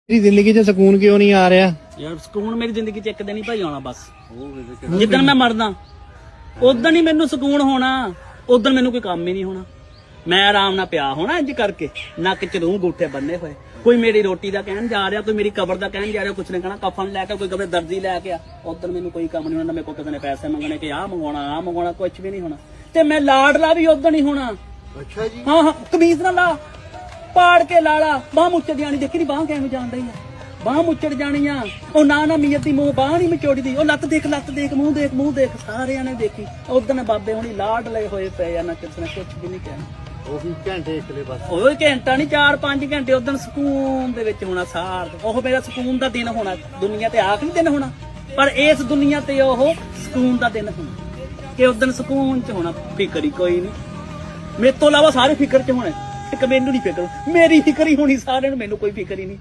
ਤੇਰੀ ਜ਼ਿੰਦਗੀ 'ਚ ਸਕੂਨ ਕਿਉਂ ਨਹੀਂ ਆ ਰਿਹਾ? ਯਾਰ ਸਕੂਨ ਮੇਰੀ ਜ਼ਿੰਦਗੀ 'ਚ ਇੱਕ ਦਿਨ ਹੀ ਭਾਈ ਆਉਣਾ ਬਸ। ਜਿੱਦਣ ਮੈਂ ਮਰਦਾ ਉਦੋਂ ਹੀ ਮੈਨੂੰ ਸਕੂਨ ਹੋਣਾ, ਉਦੋਂ ਮੈਨੂੰ ਕੋਈ ਕੰਮ ਹੀ ਨਹੀਂ ਹੋਣਾ। ਮੈਂ ਆਰਾਮ ਨਾਲ ਪਿਆ ਹੋਣਾ ਇੰਜ ਕਰਕੇ, ਨੱਕ 'ਚ ਰੂਹ ਗੂਠੇ ਬੰਨੇ ਹੋਏ। ਕੋਈ ਮੇਰੀ ਰੋਟੀ ਦਾ ਕਹਿਣ ਜਾ ਰਿਹਾ, ਕੋਈ ਮੇਰੀ ਕਬਰ ਦਾ ਕਹਿਣ ਜਾ ਰਿਹਾ, ਕੁਛ ਨੇ ਕਹਿਣਾ ਕਫਨ ਲੈ ਕੇ, ਕੋਈ ਕਦੇ ਦਰਜੀ ਲੈ ਕੇ ਆ। ਉਦੋਂ ਮੈਨੂੰ ਕੋਈ ਕੰਮ ਨਹੀਂ ਹੋਣਾ। ਮੇਰੇ ਕੋਲ ਕਿਸੇ ਨੇ ਪੈਸੇ ਮੰਗਣੇ ਕਿ ਆਹ ਮੰਗਵਾਉਣਾ ਕੁਛ ਵੀ ਨਹੀਂ ਹੋਣਾ। ਤੇ ਮੈਂ ਲਾਡਲਾ ਵੀ ਉਦੋਂ ਨਹੀਂ ਹੋਣਾ। ਅੱਛਾ ਜੀ। ਹਾਂ ਕਮੀਜ਼ ਨਾ ਲਾ, ਪਾੜ ਕੇ ਲਾਲਾ, ਬਾਹ ਮੁੱਚੜ ਜਾਣੀ। ਦੇਖੀ ਨੀ ਬਾਹ ਕਿਵੇਂ ਜਾਂਦਾ ਹੀ ਆ, ਬਾਹ ਮੁੱਚੜ ਜਾਣੀ ਆ। ਉਹ ਨਾ ਮੀਅਤ ਦੀ ਮੂੰਹ ਬਾਹ ਨਹੀਂ ਮਚੋੜਦੀ। ਉਹ ਲੱਤ ਦੇਖ, ਮੂੰਹ ਦੇਖ ਸਾਰਿਆਂ ਨੇ ਦੇਖੀ। ਉਦੋਂ ਬਾਬੇ ਹੁਣੀ ਲਾਡ ਲਏ ਹੋਏ ਪਏ ਆ, ਨਾ ਕਿਸੇ ਨੇ ਕੁਛ ਵੀ ਨਹੀਂ ਕਹਿਣਾ। ਉਹ ਵੀ ਘੰਟੇ ਇਕਲੇ ਬਸ। ਉਹ ਘੰਟਾ ਨਹੀਂ 4-5 ਘੰਟੇ ਉਦੋਂ ਸਕੂਨ ਦੇ ਵਿੱਚ ਹੋਣਾ ਸਾਰ। ਉਹ ਮੇਰਾ ਸਕੂਨ ਦਾ ਦਿਨ ਹੋਣਾ। ਦੁਨੀਆ ਤੇ ਆਖਰੀ ਦਿਨ ਹੋਣਾ, ਪਰ ਇਸ ਦੁਨੀਆ ਤੇ ਉਹ ਸਕੂਨ ਦਾ ਦਿਨ ਹੋਣਾ ਕਿ ਉਦੋਂ ਸਕੂਨ ਚ ਹੋਣਾ। ਫਿਕਰ ਹੀ ਕੋਈ ਨਹੀਂ। ਮੇਰੇ ਤੋਂ ਇਲਾਵਾ ਸਾਰੇ ਫਿਕਰ ਚ ਹੋਣੇ। ਇੱਕ ਮੈਨੂੰ ਨਹੀਂ ਫਿਕਰ, ਮੇਰੀ ਫਿਕਰ ਹੀ ਹੋਣੀ ਸਾਰਿਆਂ ਨੂੰ। ਮੈਨੂੰ ਕੋਈ ਫਿਕਰ ਹੀ ਨਹੀਂ।